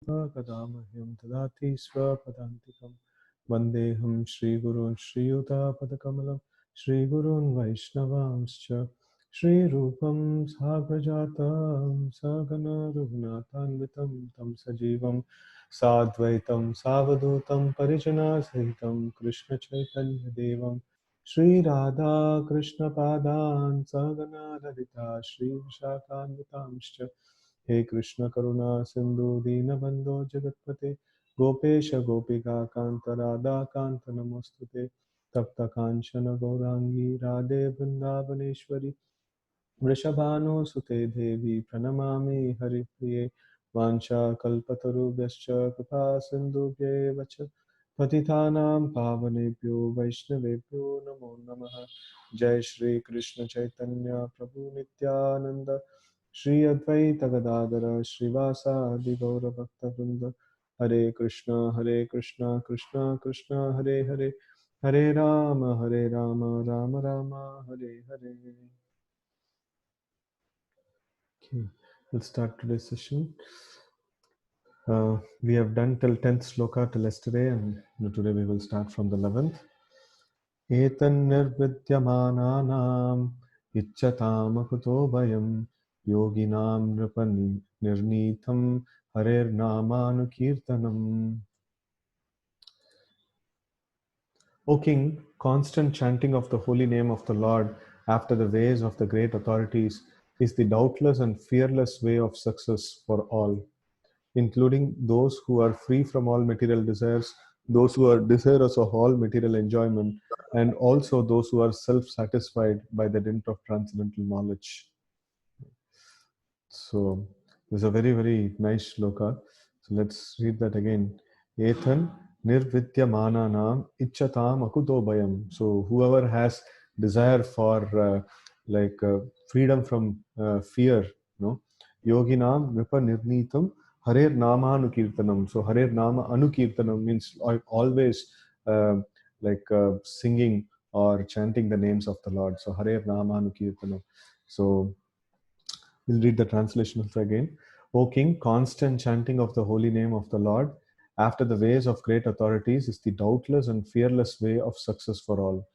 kada mahyam dadati swapadantikam. Vandeham Shri Gurun Shri Yuta Padakamalam Shri Gurun Vaishnavamscha Shri Rupam Sagrajatam Sagana Rugnatanvitam Tam Sajivam Sadvaitam Savadutam Parijana Sahitam Krishna Chaitanya Devam Shri Radha Krishna Padan Sagana Lalita Shri Vishakhanvitamscha He Krishna Karuna Sindhu Dinabandho Jagatpate Gopesh Gopika Kanta Radha Kanta Namostute Tapta Kanchana Gaurangi Radhe Vrindavaneshwari Vrishabhanu Sute Devi Pranamami Haripriye Vancha Kalpatarubhyascha Kripa Sindhubhye Vacha Patitanam Pavanebhyo Vaishnavebhyo Namo Namaha Jai Shri Krishna Chaitanya Prabhu Nityananda Shri Advaita Gadadara Srivasa Adi Gaura Bhakta Vrinda Hare Krishna Krishna Krishna Hare Hare Hare Rama Rama Rama Hare Hare. Okay, we'll start today's session. We have done till 10th sloka till yesterday, and today we will start from the 11th. Etan nirvidyamananam ichchatam akuto bhayam yoginam nripani nirnitam harer namanukirtanam. O King, constant chanting of the holy name of the Lord after the ways of the great authorities is the doubtless and fearless way of success for all, including those who are free from all material desires, those who are desirous of all material enjoyment, and also those who are self-satisfied by the dint of transcendental knowledge. So, this is a very, very nice shloka. So, let's read that again. Ethan nirvidyamananam ichchatam akuto bhayam. So, whoever has desire for freedom from fear, no, yoginam vipa nirnitam Harer Nama Anukirtanam. So Harer Nama Anukirtanam means always singing or chanting the names of the Lord. So Harer Nama Anukirtanam. So we'll read the translation also again. O King, constant chanting of the holy name of the Lord after the ways of great authorities is the doubtless and fearless way of success for all,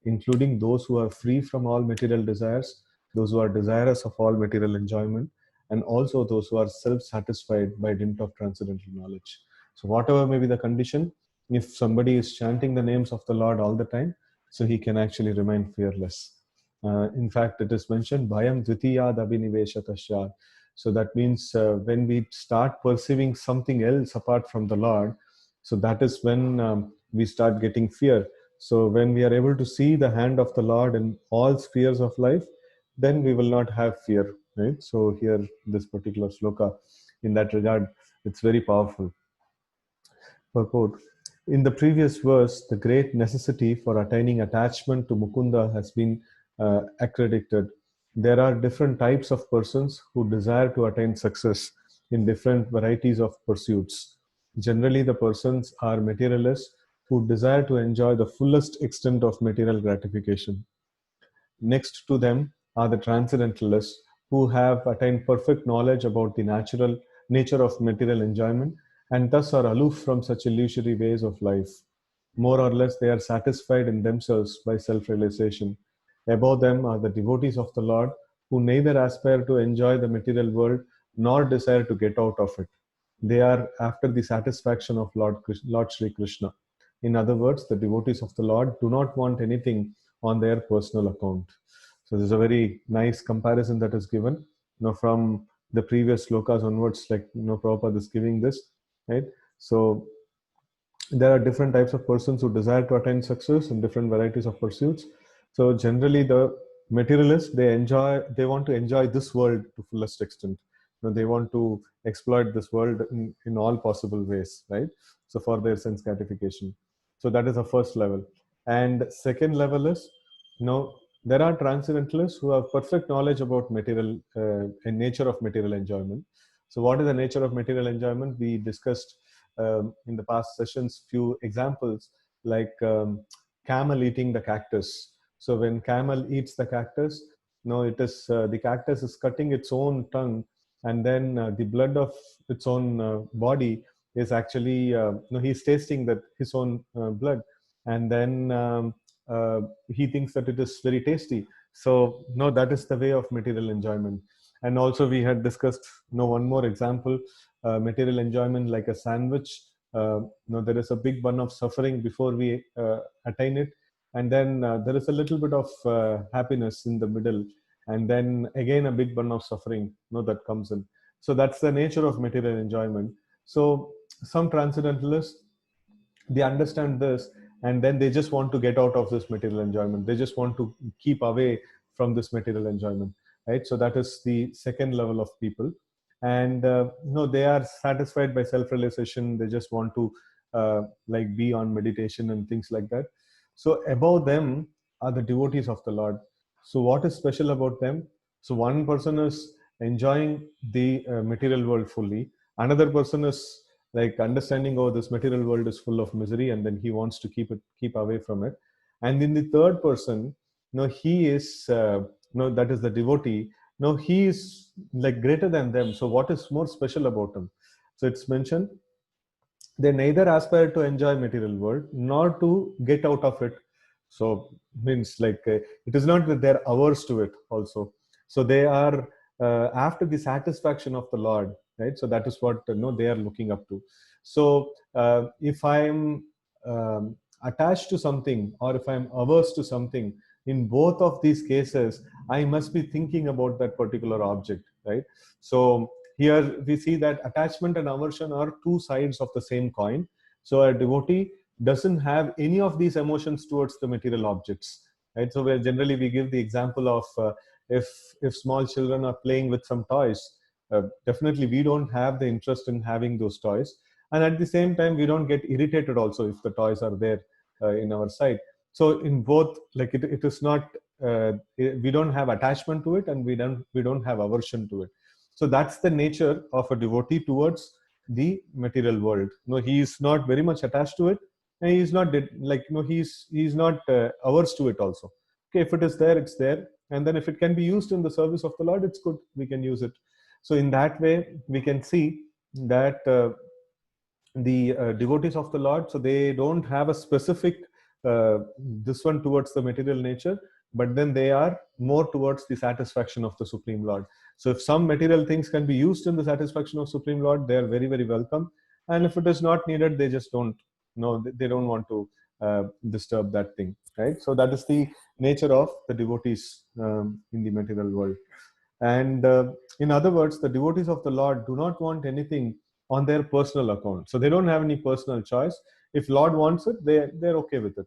including those who are free from all material desires, those who are desirous of all material enjoyment, and also those who are self-satisfied by dint of transcendental knowledge. So whatever may be the condition, if somebody is chanting the names of the Lord all the time, so he can actually remain fearless. In fact, it is mentioned, Bhayam Dvitiyad Abhiniveshatasya. So that means when we start perceiving something else apart from the Lord, so that is when we start getting fear. So when we are able to see the hand of the Lord in all spheres of life, then we will not have fear, right? So here, this particular sloka, in that regard, it's very powerful. Purport. In the previous verse, the great necessity for attaining attachment to Mukunda has been accredited. There are different types of persons who desire to attain success in different varieties of pursuits. Generally, the persons are materialists who desire to enjoy the fullest extent of material gratification. Next to them are the transcendentalists who have attained perfect knowledge about the natural nature of material enjoyment and thus are aloof from such illusory ways of life. More or less, they are satisfied in themselves by self-realization. Above them are the devotees of the Lord who neither aspire to enjoy the material world nor desire to get out of it. They are after the satisfaction of Lord Sri Krishna. In other words, the devotees of the Lord do not want anything on their personal account. So there's a very nice comparison that is given, from the previous slokas onwards, like Prabhupada is giving this, right? So there are different types of persons who desire to attain success in different varieties of pursuits. So generally, the materialists, they want to enjoy this world to fullest extent. They want to exploit this world in all possible ways, right? So for their sense gratification. So that is the first level. And second level is, there are transcendentalists who have perfect knowledge about material and nature of material enjoyment. So what is the nature of material enjoyment? We discussed in the past sessions few examples, like camel eating the cactus. So when camel eats the cactus, it is the cactus is cutting its own tongue and then the blood of its own body is actually, he's tasting that his own blood, and then he thinks that it is very tasty. So no, that is the way of material enjoyment. And also we had discussed, one more example, material enjoyment like a sandwich. There is a big bun of suffering before we attain it, and then there is a little bit of happiness in the middle, and then again a big bun of suffering, that comes in. So that's the nature of material enjoyment. So some transcendentalists, they understand this, and then they just want to get out of this material enjoyment. They just want to keep away from this material enjoyment, right? So that is the second level of people. And no, they are satisfied by self-realization. They just want to like be on meditation and things like that. So above them are the devotees of the Lord. So what is special about them? So one person is enjoying the material world fully. Another person is like understanding, oh, this material world is full of misery, and then he wants to keep away from it. And in the third person, he is that is the devotee. No, he is like greater than them. So what is more special about him? So it's mentioned, they neither aspire to enjoy material world nor to get out of it. So means like it is not that they're averse to it also. So they are after the satisfaction of the Lord, right? So that is what they are looking up to. So if I'm attached to something, or if I'm averse to something, in both of these cases I must be thinking about that particular object, right? So here we see that attachment and aversion are two sides of the same coin. So a devotee doesn't have any of these emotions towards the material objects, right? So where generally we give the example of if small children are playing with some toys, definitely we don't have the interest in having those toys, and at the same time we don't get irritated also if the toys are there in our sight. So in both, like it is not we don't have attachment to it, and we don't have aversion to it. So that's the nature of a devotee towards the material world. He is not very much attached to it, and he is not he's not averse to it also. Okay, if it is there, it's there, and then if it can be used in the service of the Lord, it's good, we can use it. So in that way we can see that the devotees of the Lord, so they don't have a specific this one towards the material nature, but then they are more towards the satisfaction of the Supreme Lord. So if some material things can be used in the satisfaction of Supreme Lord, they are very, very welcome. And if it is not needed, they just don't, they don't want to disturb that thing, right? So that is the nature of the devotees in the material world. And in other words, the devotees of the Lord do not want anything on their personal account. So they don't have any personal choice. If Lord wants it, they're okay with it.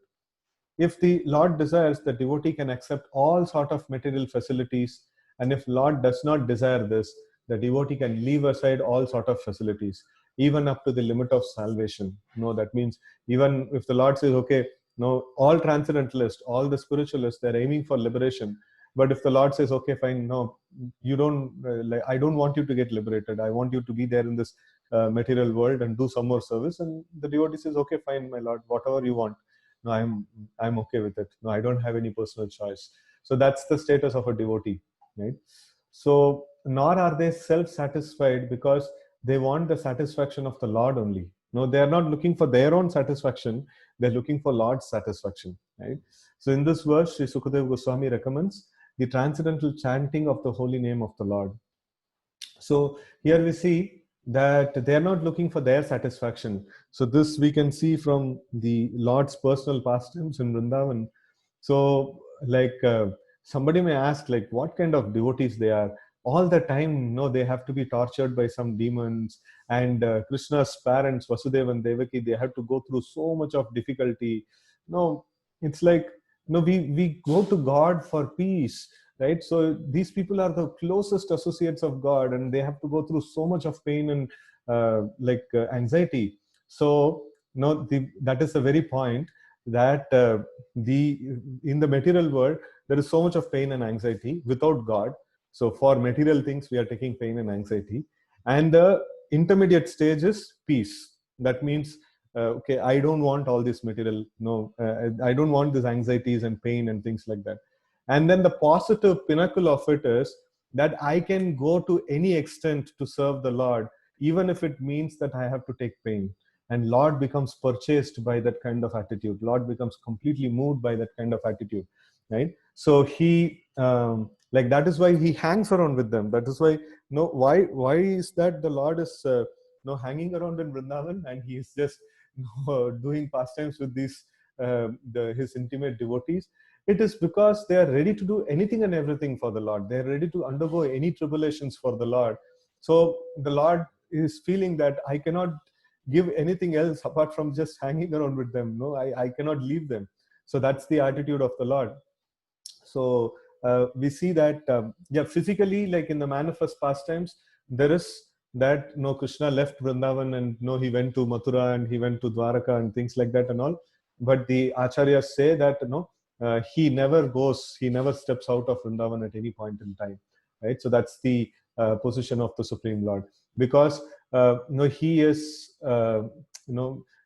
If the Lord desires, the devotee can accept all sort of material facilities. And if Lord does not desire this, the devotee can leave aside all sort of facilities, even up to the limit of salvation. That means even if the Lord says, okay, all transcendentalists, all the spiritualists, they're aiming for liberation. But if the Lord says, okay, fine, no, you don't, I don't want you to get liberated. I want you to be there in this material world and do some more service. And the devotee says, okay, fine, my Lord, whatever you want. No, I'm okay with it. No, I don't have any personal choice. So that's the status of a devotee, right? So nor are they self-satisfied because they want the satisfaction of the Lord only. No, they are not looking for their own satisfaction. They're looking for Lord's satisfaction, right? So in this verse, Sri Sukadeva Goswami recommends the transcendental chanting of the holy name of the Lord. So here we see that they are not looking for their satisfaction. So this we can see from the Lord's personal pastimes in Vrindavan. So like somebody may ask, like, what kind of devotees they are? All the time, they have to be tortured by some demons. And Krishna's parents, Vasudeva and Devaki, they have to go through so much of difficulty. It's like, we go to God for peace, right? So these people are the closest associates of God, and they have to go through so much of pain and anxiety. So that is the very point that in the material world there is so much of pain and anxiety without God. So for material things we are taking pain and anxiety, and the intermediate stage is peace. That means okay, I don't want all this material, I don't want these anxieties and pain and things like that. And then the positive pinnacle of it is that I can go to any extent to serve the Lord, even if it means that I have to take pain. And Lord becomes purchased by that kind of attitude. Lord becomes completely moved by that kind of attitude, right? So he, like, that is why he hangs around with them. That is why, no, why is that the Lord is hanging around in Vrindavan, and he is just doing pastimes with these his intimate devotees? It is because they are ready to do anything and everything for the Lord. They are ready to undergo any tribulations for the Lord. So the Lord is feeling that I cannot give anything else apart from just hanging around with them. No, I cannot leave them. So that's the attitude of the Lord. So we see that, yeah, physically, like in the manifest pastimes, there is that, no, Krishna left Vrindavan and no, he went to Mathura and he went to Dwaraka and things like that and all. But the acharyas say that, no, he never goes, he never steps out of Vrindavan at any point in time, right? So that's the position of the Supreme Lord, because he is,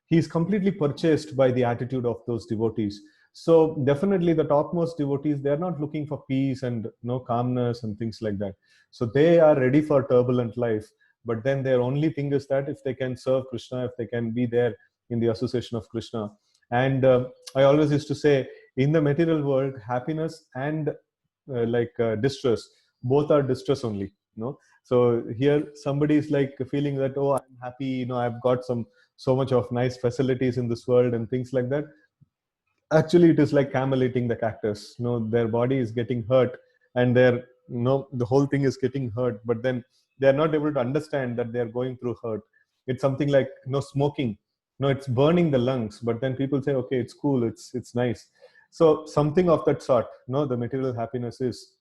he is completely purchased by the attitude of those devotees. So definitely the topmost devotees, they are not looking for peace and calmness and things like that. So they are ready for turbulent life, but then their only thing is that if they can serve Krishna, if they can be there in the association of Krishna. And I always used to say, in the material world, happiness and distress, both are distress only. So here somebody is like feeling that, oh, I'm happy, I've got so much of nice facilities in this world and things like that. Actually, it is like camel eating the cactus. Their body is getting hurt, and the whole thing is getting hurt, but then they are not able to understand that they are going through hurt. It's something like smoking. It's burning the lungs, but then people say, okay, it's cool, it's nice. So something of that sort, the material happiness is.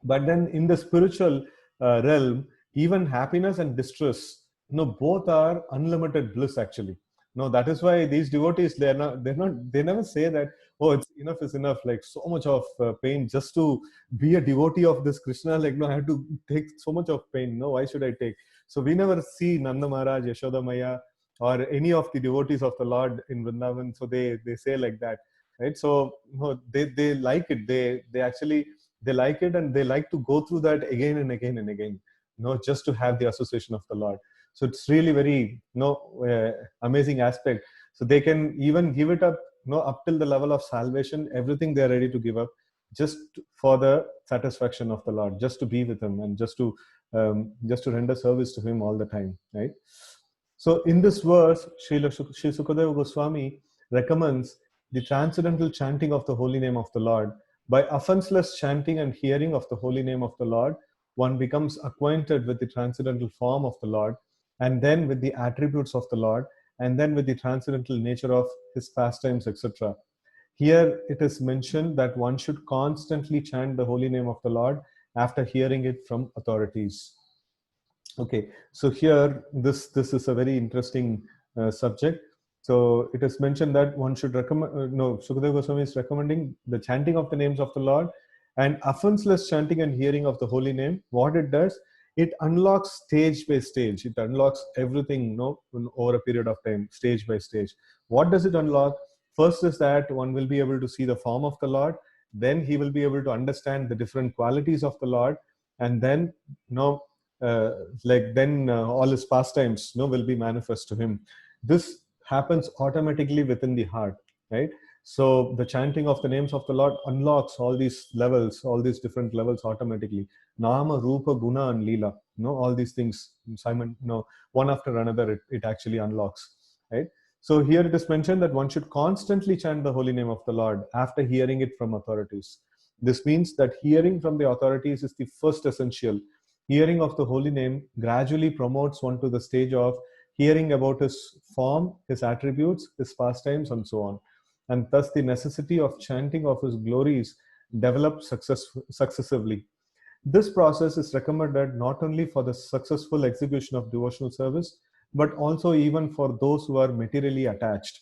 But then in the spiritual realm, even happiness and distress, both are unlimited bliss, actually. No, that is why these devotees, they never say that, oh, it's enough is enough, like so much of pain just to be a devotee of this Krishna, like, no, I have to take so much of pain. No, why should I take? So we never see Nanda Maharaj, Yashoda Maya, or any of the devotees of the Lord in Vrindavan. So they say like that, right? So they like it. They actually, they like it, and they like to go through that again and again and again, just to have the association of the Lord. So it's really very amazing aspect. So they can even give it up, up till the level of salvation. Everything they are ready to give up just for the satisfaction of the Lord, just to be with him, and just to render service to him all the time, right? So in this verse, Sri Sukadeva Goswami recommends the transcendental chanting of the holy name of the Lord. By offenseless chanting and hearing of the holy name of the Lord, one becomes acquainted with the transcendental form of the Lord, and then with the attributes of the Lord, and then with the transcendental nature of his pastimes, etc. Here it is mentioned that one should constantly chant the holy name of the Lord after hearing it from authorities. Okay, so here this is a very interesting subject. So it is mentioned that one should recommend, Sukadeva Goswami is recommending the chanting of the names of the Lord, and offenseless chanting and hearing of the holy name. What it does, it unlocks stage by stage. It unlocks everything, over a period of time, stage by stage. What does it unlock? First is that one will be able to see the form of the Lord. Then he will be able to understand the different qualities of the Lord, and then all his pastimes will be manifest to him. This happens automatically within the heart, right? So the chanting of the names of the Lord unlocks all these levels, all these different levels automatically. Nama, Rupa, Guna, and Leela. All these things, Simon, one after another, it actually unlocks, right? So here it is mentioned that one should constantly chant the holy name of the Lord after hearing it from authorities. This means that hearing from the authorities is the first essential. Hearing of the holy name gradually promotes one to the stage of hearing about his form, his attributes, his pastimes, and so on. And thus the necessity of chanting of his glories develops successively. This process is recommended not only for the successful execution of devotional service, but also even for those who are materially attached.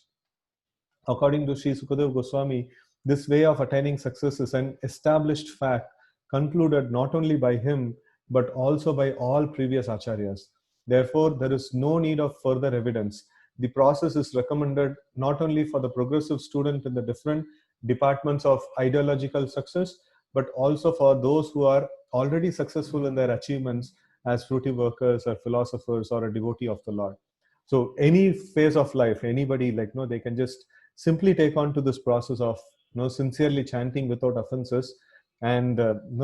According to Sri Sukadeva Goswami, this way of attaining success is an established fact concluded not only by him, but also by all previous acharyas. Therefore, there is no need of further evidence. The process is recommended not only for the progressive student in the different departments of ideological success, but also for those who are already successful in their achievements as fruity workers or philosophers or a devotee of the Lord. So any phase of life, anybody, like, they can just simply take on to this process of, sincerely chanting without offenses. And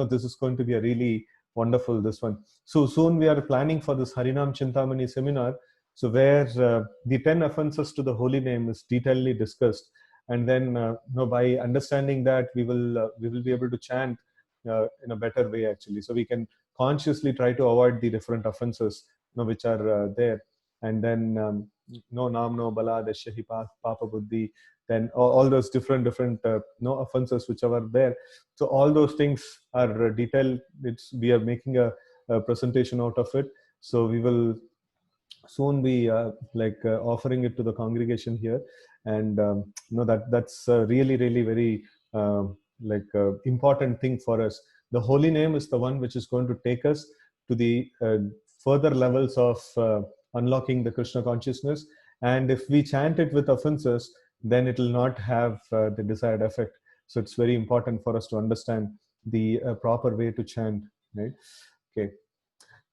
this is going to be a really wonderful, this one. So soon we are planning for this Harinam Chintamani seminar, so where the 10 offenses to the holy name is detailedly discussed. And then by understanding that, we will be able to chant in a better way, actually. So we can consciously try to avoid the different offenses which are there. And then no nam no bala deshahi papa buddhi, then all those different offenses which are there. So all those things are detailed. We are making a presentation out of it. So we will soon be offering it to the congregation here. And that's really really very important thing for us. The holy name is the one which is going to take us to the further levels of unlocking the Krishna consciousness. And if we chant it with offenses, then it will not have the desired effect. So it's very important for us to understand the proper way to chant, right? Okay.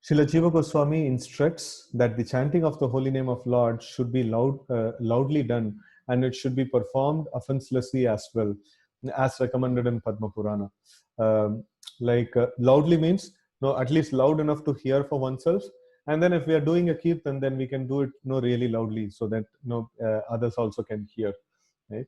Srila Jiva Goswami instructs that the chanting of the holy name of Lord should be loudly done, and it should be performed offenselessly as well, as recommended in Padma Purana. Loudly means at least loud enough to hear for oneself. And then if we are doing a kirtan, then we can do it really loudly, so that others also can hear. Right?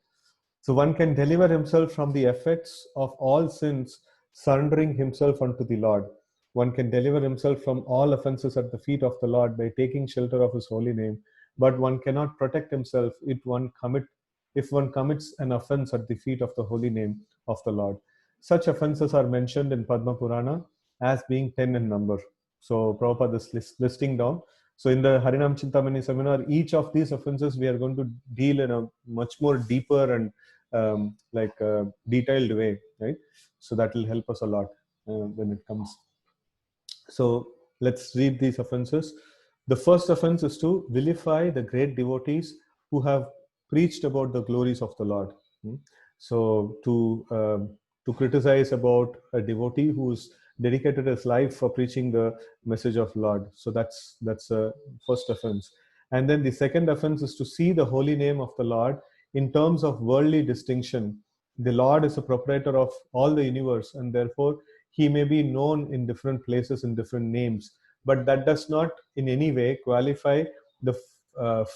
So one can deliver himself from the effects of all sins, surrendering himself unto the Lord. One can deliver himself from all offenses at the feet of the Lord by taking shelter of his holy name. But one cannot protect himself if one commits an offense at the feet of the holy name of the Lord. Such offenses are mentioned in Padma Purana as being 10 in number. So Prabhupada is listing down. So in the Harinam Chintamani seminar, each of these offenses we are going to deal in a much more deeper and detailed way, right? So that will help us a lot when it comes. So let's read these offenses. The first offense is to vilify the great devotees who have preached about the glories of the Lord. So to criticize about a devotee who's dedicated his life for preaching the message of Lord. So that's a first offense. And then the second offense is to see the holy name of the Lord in terms of worldly distinction. The Lord is a proprietor of all the universe, and therefore he may be known in different places in different names, but that does not in any way qualify the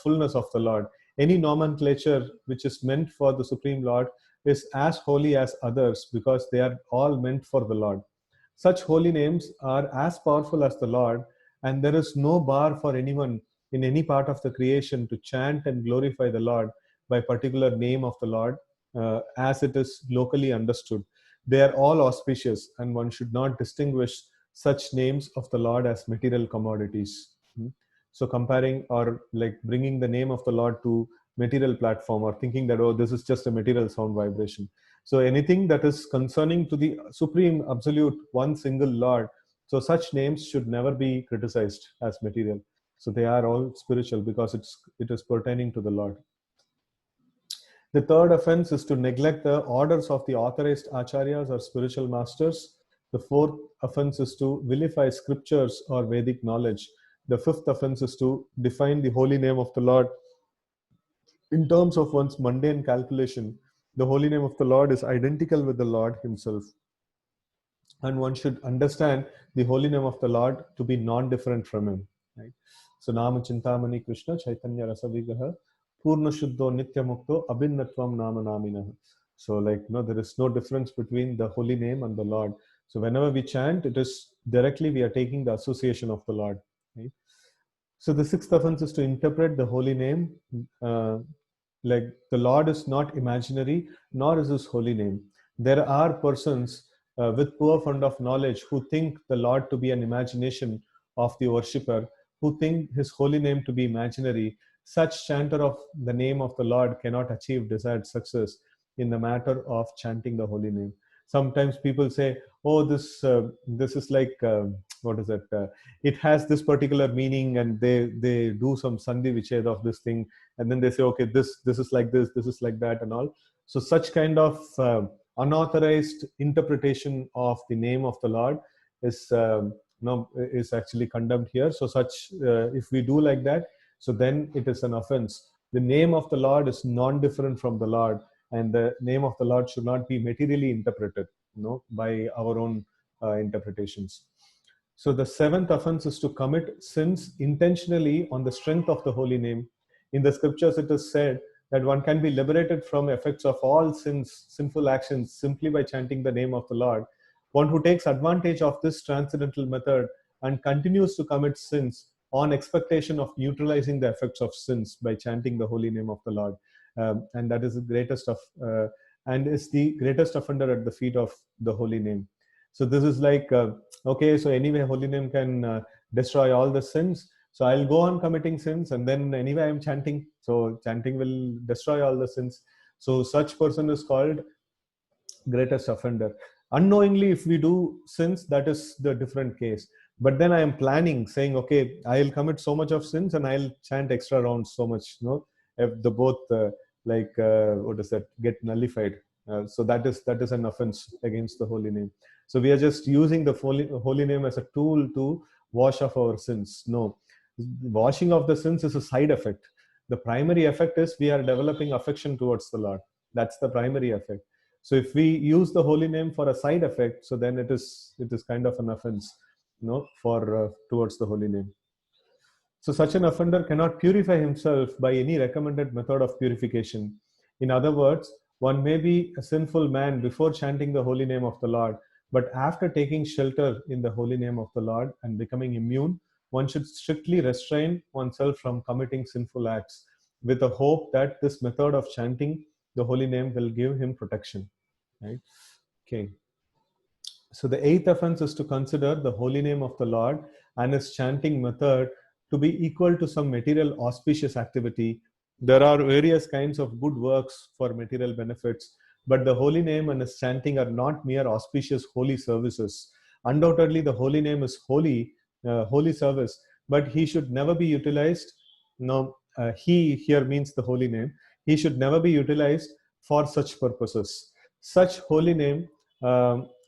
fullness of the Lord. Any nomenclature which is meant for the Supreme Lord is as holy as others, because they are all meant for the Lord. Such holy names are as powerful as the Lord, and there is no bar for anyone in any part of the creation to chant and glorify the Lord by particular name of the Lord, as it is locally understood. They are all auspicious, and one should not distinguish such names of the Lord as material commodities. So comparing or bringing the name of the Lord to material platform, or thinking that, oh, this is just a material sound vibration. So anything that is concerning to the supreme absolute one single Lord, so such names should never be criticized as material. So they are all spiritual, because it is pertaining to the Lord. The third offense is to neglect the orders of the authorized acharyas or spiritual masters. The fourth offense is to vilify scriptures or Vedic knowledge. The fifth offense is to define the holy name of the Lord in terms of one's mundane calculation. The holy name of the Lord is identical with the Lord himself, and one should understand the holy name of the Lord to be non-different from him. Right? So Nama Chintamani Krishna Chaitanya Rasavigaha Purna Shuddho Nitya Mukto Abhinnatvam Nama Naminah. So there is no difference between the holy name and the Lord. So whenever we chant, it is directly we are taking the association of the Lord. Right? So the sixth offense is to interpret the holy name like the Lord is not imaginary, nor is his holy name. There are persons with poor fund of knowledge who think the Lord to be an imagination of the worshipper, who think his holy name to be imaginary. Such chanter of the name of the Lord cannot achieve desired success in the matter of chanting the holy name. Sometimes people say, oh, this is what is it? It has this particular meaning, and they do some sandhi vicheda of this thing, and then they say, okay, this is like this is like that, and all. So such kind of unauthorized interpretation of the name of the Lord is is actually condemned here. So such if we do like that, so then it is an offense. The name of the Lord is non-different from the Lord, and the name of the Lord should not be materially interpreted, by our own interpretations. So the seventh offense is to commit sins intentionally on the strength of the holy name. In the scriptures, it is said that one can be liberated from effects of all sins, sinful actions, simply by chanting the name of the Lord. One who takes advantage of this transcendental method and continues to commit sins on expectation of neutralizing the effects of sins by chanting the holy name of the Lord, and that is the greatest of and is the greatest offender at the feet of the holy name. So this is like okay, so anyway, holy name can destroy all the sins. So I'll go on committing sins, and then anyway I'm chanting. So chanting will destroy all the sins. So such person is called greatest offender. Unknowingly, if we do sins, that is the different case. But then I am planning, saying, okay, I'll commit so much of sins and I'll chant extra rounds so much. If the both what is that, get nullified. So that is an offense against the holy name. So we are just using the holy name as a tool to wash off our sins. No, washing of the sins is a side effect. The primary effect is we are developing affection towards the Lord. That's the primary effect. So if we use the holy name for a side effect, so then it is kind of an offense, for towards the holy name. So such an offender cannot purify himself by any recommended method of purification. In other words, one may be a sinful man before chanting the holy name of the Lord, but after taking shelter in the holy name of the Lord and becoming immune, one should strictly restrain oneself from committing sinful acts with the hope that this method of chanting the holy name will give him protection. Right? Okay. So the eighth offense is to consider the holy name of the Lord and his chanting method to be equal to some material auspicious activity. There are various kinds of good works for material benefits, but the holy name and his chanting are not mere auspicious holy services. Undoubtedly, the holy name is holy service, but he should never be utilized. No, he here means the holy name. He should never be utilized for such purposes. Such holy name,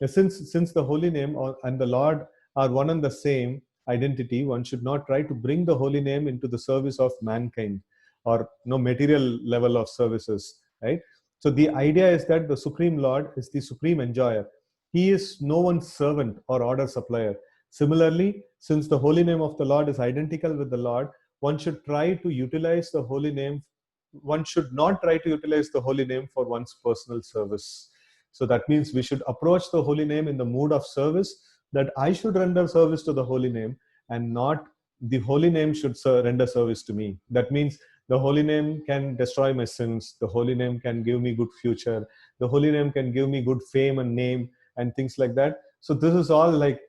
since the holy name and the Lord are one and the same identity, one should not try to bring the holy name into the service of mankind or no material level of services, right? So the idea is that the Supreme Lord is the supreme enjoyer. He is no one's servant or order supplier. Similarly, since the holy name of the Lord is identical with the Lord, one should try to utilize the holy name. One should not try to utilize the holy name for one's personal service. So that means we should approach the holy name in the mood of service, that I should render service to the holy name and not the holy name should render service to me. That means the holy name can destroy my sins. The holy name can give me good future. The holy name can give me good fame and name and things like that. So this is all like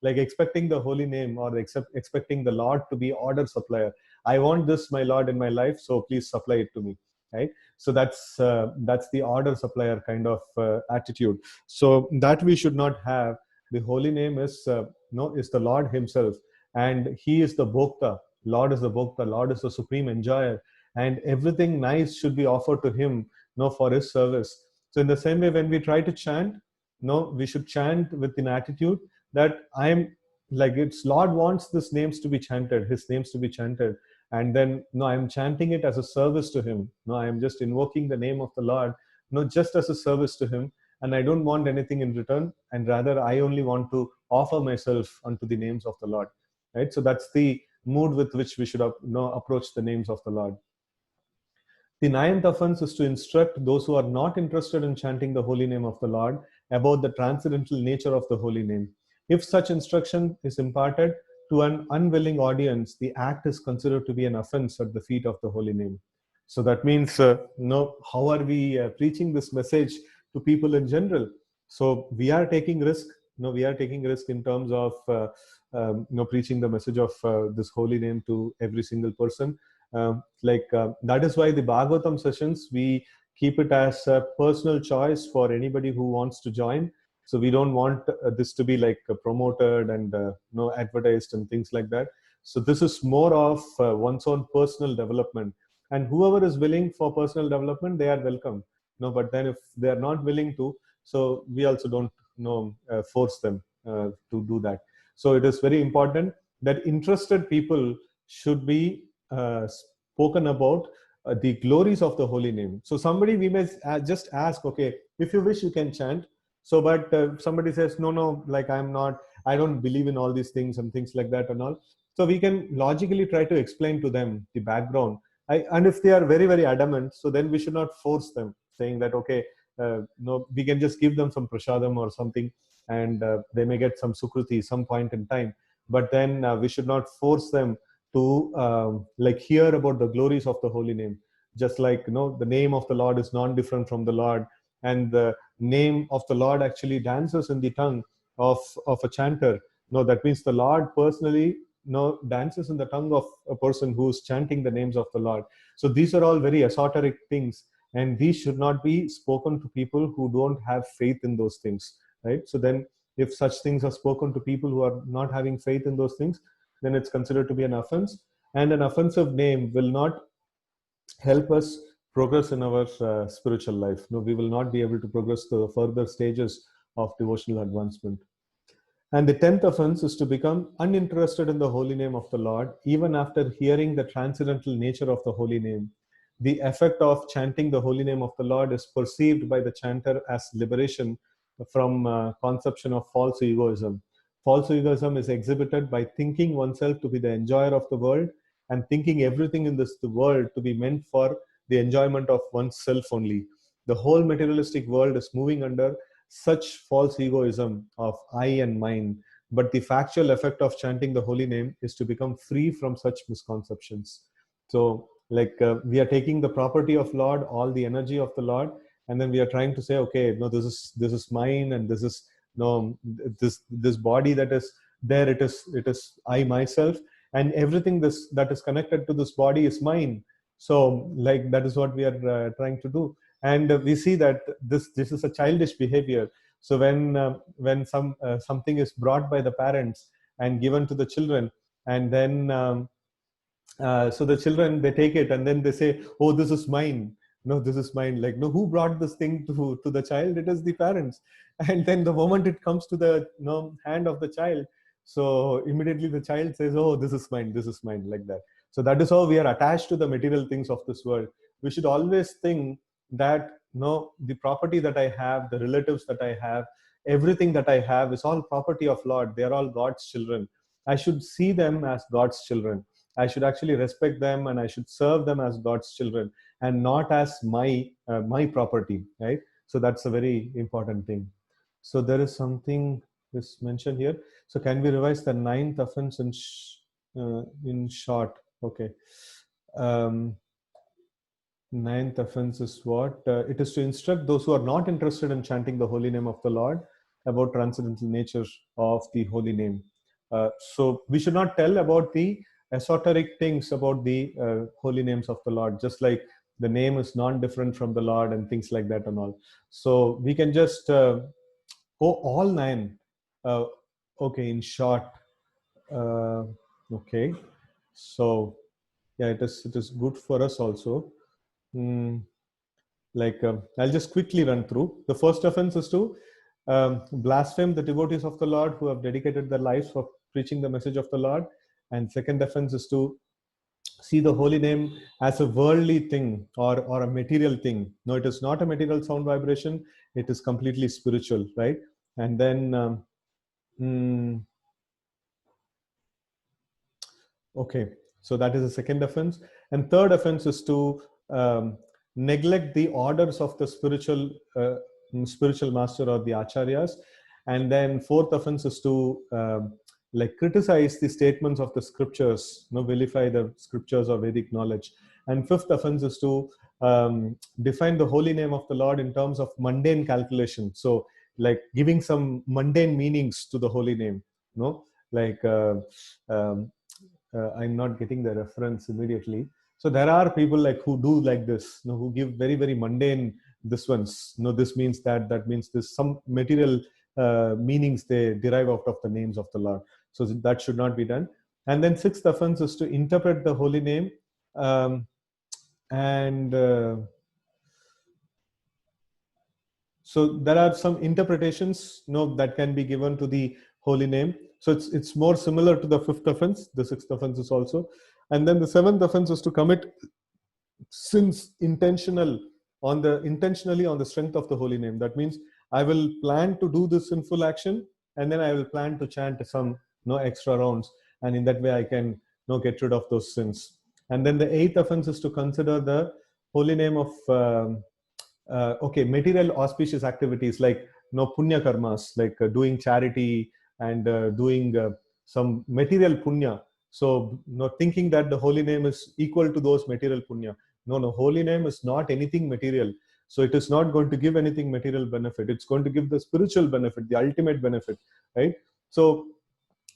expecting the holy name or expecting the Lord to be order supplier. I want this, my Lord, in my life, so please supply it to me, right? So that's the order supplier kind of attitude. So that we should not have. The holy name is is the Lord himself, and he is the Bhokta. Lord is the Bhokta. Lord is the supreme enjoyer, and everything nice should be offered to him, for his service. So in the same way, when we try to chant, we should chant with an attitude that I am like, it's Lord wants this names to be chanted, his names to be chanted, and then I'm chanting it as a service to him. I am just invoking the name of the Lord, just as a service to him, and I don't want anything in return, and rather I only want to offer myself unto the names of the Lord, right? So that's the mood with which we should approach the names of the Lord. The ninth offense is to instruct those who are not interested in chanting the holy name of the Lord about the transcendental nature of the holy name. If such instruction is imparted to an unwilling audience, the act is considered to be an offense at the feet of the holy name. So that means, how are we preaching this message to people in general? So we are taking risk. We are taking risk in terms of preaching the message of this holy name to every single person. That is why the Bhagavatam sessions, we keep it as a personal choice for anybody who wants to join. So we don't want this to be like promoted and advertised and things like that. So this is more of one's own personal development, and whoever is willing for personal development, they are welcome. but then if they are not willing to, so we also don't force them to do that. So it is very important that interested people should be spoken about the glories of the holy name. So somebody, we may just ask, okay, if you wish you can chant. So but somebody says, no, like I don't believe in all these things and things like that and all. So we can logically try to explain to them the background. And if they are very, very adamant, so then we should not force them, saying that, okay, no, we can just give them some prasadam or something, and they may get some sukruti some point in time. But then we should not force them to like hear about the glories of the holy name. Just like, the name of the Lord is non-different from the Lord, and the name of the Lord actually dances in the tongue of a chanter. No, that means the Lord personally dances in the tongue of a person who's chanting the names of the Lord. So these are all very esoteric things, and these should not be spoken to people who don't have faith in those things, right? So then if such things are spoken to people who are not having faith in those things, then it's considered to be an offense, and an offensive name will not help us progress in our spiritual life. No, we will not be able to progress to the further stages of devotional advancement. And the 10th offense is to become uninterested in the holy name of the Lord, even after hearing the transcendental nature of the holy name. The effect of chanting the holy name of the Lord is perceived by the chanter as liberation from conception of false egoism. False egoism is exhibited by thinking oneself to be the enjoyer of the world, and thinking everything in the world to be meant for the enjoyment of oneself only. The whole materialistic world is moving under such false egoism of I and mine. But the factual effect of chanting the holy name is to become free from such misconceptions. So, like we are taking the property of Lord, all the energy of the Lord, and then we are trying to say, okay, no, this is mine, and this is no this body that is there. It is I myself, and everything that is connected to this body is mine. So, like that is what we are trying to do, and we see that this is a childish behavior. So when something is brought by the parents and given to the children, and then so the children, they take it and then they say, oh, this is mine. No, this is mine. Like, no, who brought this thing to the child? It is the parents. And then the moment it comes to the hand of the child, so immediately the child says, oh, this is mine, this is mine, like that. So that is how we are attached to the material things of this world. We should always think that no, the property that I have, the relatives that I have, everything that I have is all property of Lord. They are all God's children. I should see them as God's children. I should actually respect them, and I should serve them as God's children, and not as my property, right? So that's a very important thing. So there is something is mentioned here. So can we revise the ninth offense in short? Okay. Ninth offense is what? It is to instruct those who are not interested in chanting the holy name of the Lord about transcendental nature of the holy name. So we should not tell about the esoteric things about the holy names of the Lord, just like the name is non-different from the Lord and things like that and all. So we can just all nine. Uh, okay, in short. Uh, okay, so yeah, it is good for us also. Mm, like I'll just quickly run through. The first offense is to blaspheme the devotees of the Lord who have dedicated their lives for preaching the message of the Lord. And second offense is to see the holy name as a worldly thing, or a material thing. No, it is not a material sound vibration. It is completely spiritual, right? And then mm, okay, so that is the second offense. And third offense is to neglect the orders of the spiritual master or the acharyas. And then fourth offense is to like criticize the statements of the scriptures, vilify the scriptures or Vedic knowledge. And fifth offense is to define the holy name of the Lord in terms of mundane calculation. So, like giving some mundane meanings to the holy name, like I'm not getting the reference immediately. So there are people like who do like this, who give very, very mundane this ones. This means that, that means this, some material meanings they derive out of the names of the Lord. So that should not be done. And then sixth offense is to interpret the holy name and So there are some interpretations, that can be given to the holy name. So it's more similar to the fifth offense. The sixth offense is also, and then the seventh offense is to commit sins intentionally on the strength of the holy name. That means I will plan to do this sinful action, and then I will plan to chant some extra rounds, and in that way I can get rid of those sins. And then the eighth offense is to consider the holy name of material auspicious activities like punya karmas, like doing charity and doing some material punya. So thinking that the holy name is equal to those material punya. No, holy name is not anything material. So it is not going to give anything material benefit. It's going to give the spiritual benefit, the ultimate benefit, right? So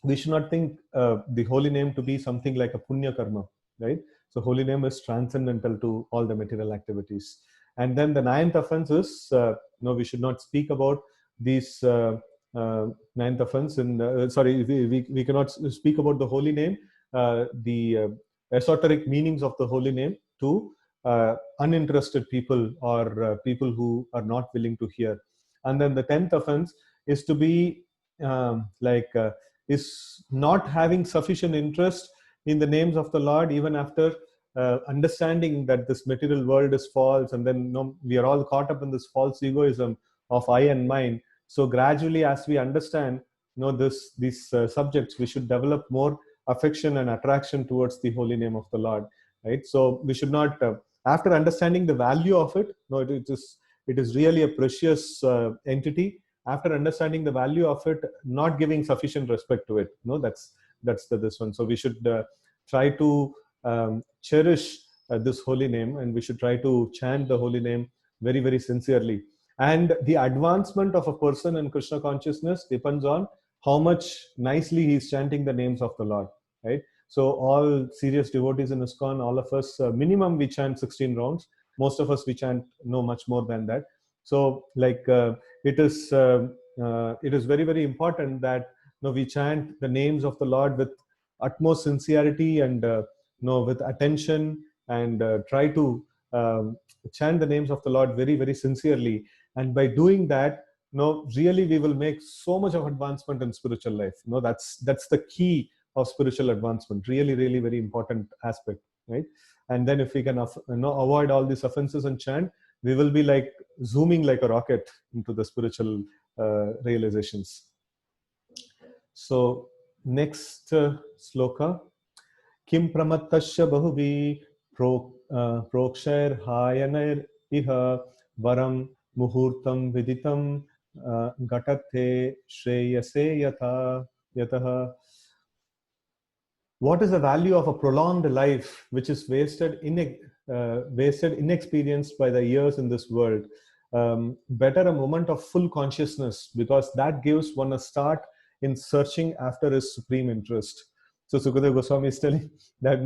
we should not think the holy name to be something like a punya karma, right? So holy name is transcendental to all the material activities. And then the ninth offense is, we should not speak about these ninth offense. We cannot speak about the holy name, the esoteric meanings of the holy name to uninterested people or people who are not willing to hear. And then the 10th offense is to be is not having sufficient interest in the names of the Lord, even after understanding that this material world is false, and then we are all caught up in this false egoism of I and mine. So gradually, as we understand these subjects, we should develop more affection and attraction towards the holy name of the Lord, right? So we should not, after understanding the value of it, it is really a precious entity. After understanding the value of it, not giving sufficient respect to it. That's this one. So we should try to cherish this holy name, and we should try to chant the holy name very, very sincerely. And the advancement of a person in Krishna consciousness depends on how much nicely he is chanting the names of the Lord, right? So all serious devotees in ISKCON, all of us, minimum we chant 16 rounds. Most of us, we chant much more than that. So it is very, very important that we chant the names of the Lord with utmost sincerity and with attention, and try to chant the names of the Lord very, very sincerely. And by doing that, really we will make so much of advancement in spiritual life. That's the key of spiritual advancement. Really, really very important aspect, right? And then if we can avoid all these offenses and chant, we will be like zooming like a rocket into the spiritual realizations. So next sloka. Kim pramattasya bahuvi prokshair hayanair iha varam muhurtam viditam gatate shreyase yataha. What is the value of a prolonged life which is wasted inexperienced by the years in this world? Better a moment of full consciousness, because that gives one a start in searching after his supreme interest. So Sukadeva Goswami is telling that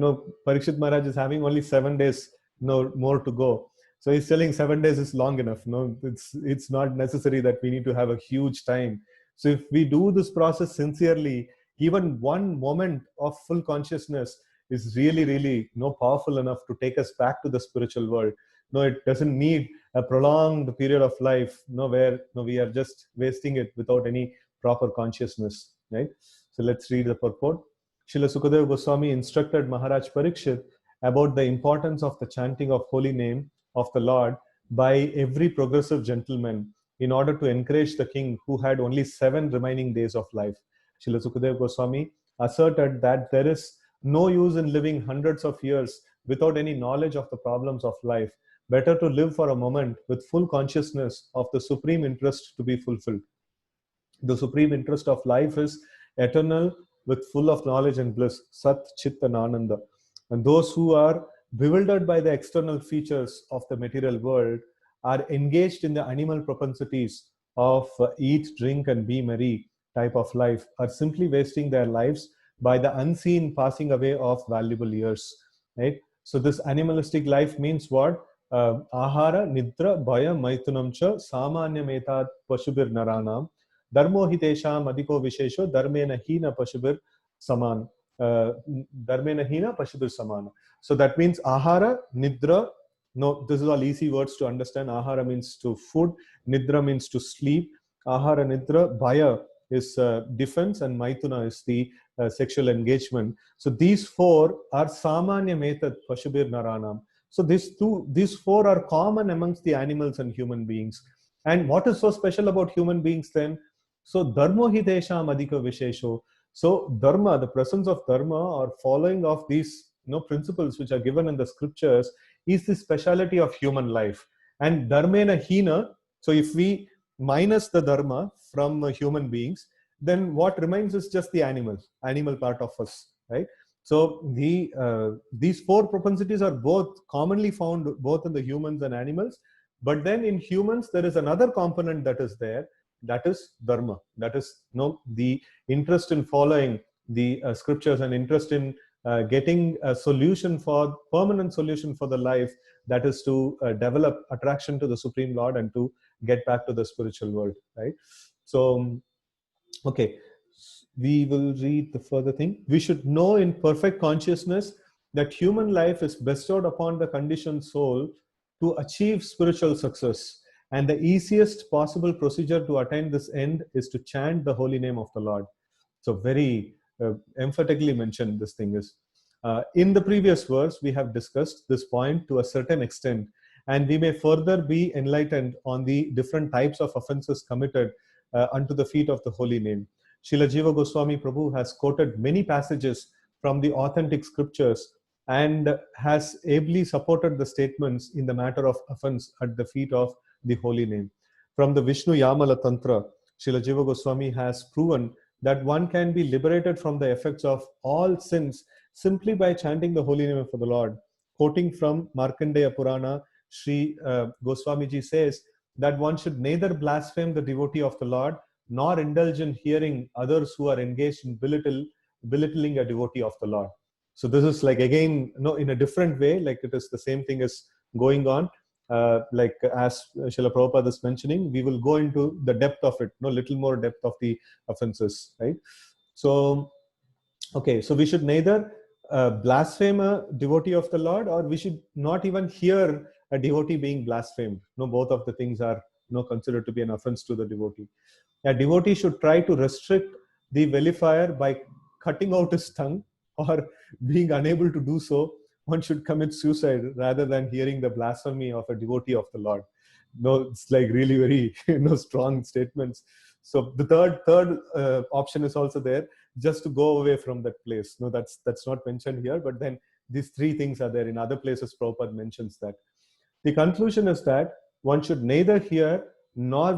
Parikshit Maharaj is having only 7 days more to go. So he's telling 7 days is long enough. It's not necessary that we need to have a huge time. So if we do this process sincerely, even one moment of full consciousness is really, really powerful enough to take us back to the spiritual world. It doesn't need a prolonged period of life where we are just wasting it without any proper consciousness, right? So let's read the purport. Srila Sukadeva Goswami instructed Maharaj Parikshit about the importance of the chanting of holy name of the Lord by every progressive gentleman in order to encourage the king who had only 7 remaining days of life. Srila Sukadeva Goswami asserted that there is no use in living hundreds of years without any knowledge of the problems of life. Better to live for a moment with full consciousness of the supreme interest to be fulfilled. The supreme interest of life is eternal, with full of knowledge and bliss, Sat, Chit and Ananda. And those who are bewildered by the external features of the material world are engaged in the animal propensities of eat, drink and be merry type of life, are simply wasting their lives by the unseen passing away of valuable years, right? So this animalistic life means what? Ahara, Nidra, Bhaya, Maitunam cha, Samanya Metat, Pashubir Naranam, Dharmo hitesham adhiko vishesho, Dharmena hina pashubir saman. Dharmena hina pashubir samana. So that means Ahara, Nidra, No, this is all easy words to understand. Ahara means to food, Nidra means to sleep. Ahara, Nidra, Bhaya is defense, and Maithuna is the sexual engagement. So these four are Samanya Metat Pashubir Naranam. So these four are common amongst the animals and human beings. And what is so special about human beings then? So Dharmo Hidesham Adhika Vishesho. So Dharma, the presence of Dharma or following of these principles which are given in the scriptures is the speciality of human life. And Dharmena Hina, so if we minus the Dharma from human beings, then what remains is just the animal part of us, right? So these four propensities are both commonly found both in the humans and animals, but then in humans there is another component that is there, that is dharma, that is the interest in following the scriptures and interest in getting a solution for permanent solution for the life, that is to develop attraction to the Supreme Lord and to get back to the spiritual world, right? So okay, we will read the further thing. We should know in perfect consciousness that human life is bestowed upon the conditioned soul to achieve spiritual success. And the easiest possible procedure to attain this end is to chant the holy name of the Lord. So very emphatically mentioned this thing is. In the previous verse, we have discussed this point to a certain extent, and we may further be enlightened on the different types of offenses committed unto the feet of the holy name. Srila Jiva Goswami Prabhu has quoted many passages from the authentic scriptures and has ably supported the statements in the matter of offense at the feet of the holy name. From the Vishnu Yamala Tantra, Srila Jiva Goswami has proven that one can be liberated from the effects of all sins simply by chanting the holy name of the Lord. Quoting from Markandeya Purana, Sri Goswami Ji says that one should neither blaspheme the devotee of the Lord nor indulge in hearing others who are engaged in belittling a devotee of the Lord. So this is like, again, in a different way, like it is the same thing is going on. Like as Srila Prabhupada is mentioning, we will go into the depth of it, little more depth of the offenses, right? So, okay, so we should neither blaspheme a devotee of the Lord, or we should not even hear a devotee being blasphemed. No, both of the things are considered to be an offense to the devotee. A devotee should try to restrict the vilifier by cutting out his tongue, or being unable to do so, one should commit suicide rather than hearing the blasphemy of a devotee of the Lord. No, it's like really very strong statements. So the third option is also there, just to go away from that place. No, that's not mentioned here, but then these three things are there. In other places, Prabhupada mentions that. The conclusion is that one should neither hear nor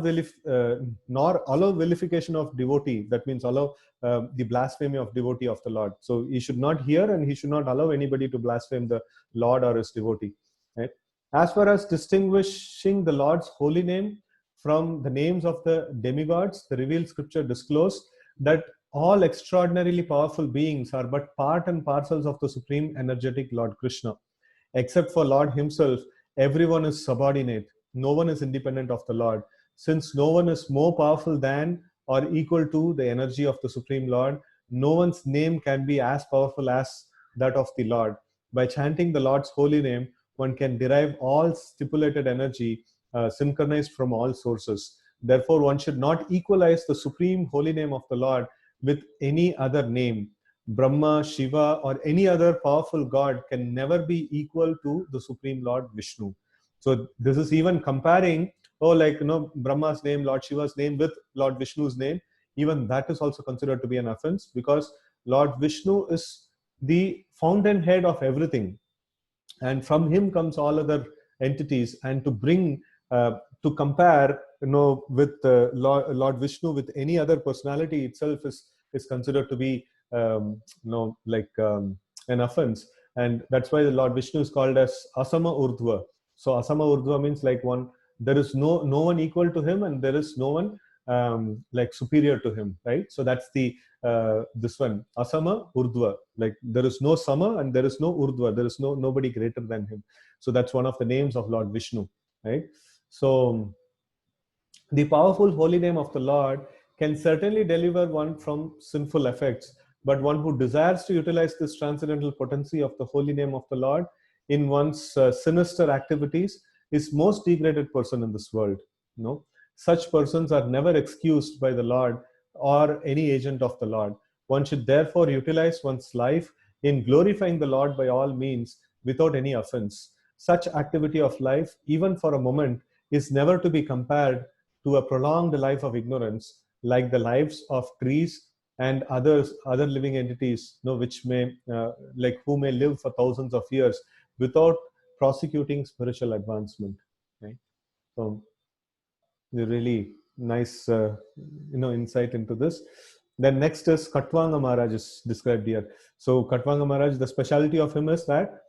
allow vilification of devotee. That means allow the blasphemy of devotee of the Lord. So he should not hear, and he should not allow anybody to blaspheme the Lord or his devotee. Right? As far as distinguishing the Lord's holy name from the names of the demigods, the revealed scripture disclosed that all extraordinarily powerful beings are but part and parcels of the supreme energetic Lord Krishna. Except for Lord himself, everyone is subordinate. No one is independent of the Lord. Since no one is more powerful than or equal to the energy of the Supreme Lord, no one's name can be as powerful as that of the Lord. By chanting the Lord's holy name, one can derive all stipulated energy synchronized from all sources. Therefore, one should not equalize the supreme holy name of the Lord with any other name. Brahma, Shiva, or any other powerful god can never be equal to the Supreme Lord Vishnu. So this is even comparing, Brahma's name, Lord Shiva's name with Lord Vishnu's name. Even that is also considered to be an offense, because Lord Vishnu is the fountainhead of everything, and from him comes all other entities. And to bring to compare with Lord Vishnu with any other personality itself is considered to be an offense. And that's why the Lord Vishnu is called as Asama Urdhva. So Asama Urdhva means like there is no one equal to him, and there is no one like superior to him, right? So that's the this one, Asama Urdhva, like there is no Sama and there is no Urdhva, there is nobody greater than him. So that's one of the names of Lord Vishnu, right? So the powerful holy name of the Lord can certainly deliver one from sinful effects, but one who desires to utilize this transcendental potency of the holy name of the Lord in one's sinister activities is most degraded person in this world. No, such persons are never excused by the Lord or any agent of the Lord. One should therefore utilize one's life in glorifying the Lord by all means without any offense. Such activity of life, even for a moment, is never to be compared to a prolonged life of ignorance, like the lives of trees and other living entities, which may like who may live for thousands of years without prosecuting spiritual advancement. Right? So, the really nice insight into this. Then next is Katwanga Maharaj is described here. So Katwanga Maharaj, the speciality of him is that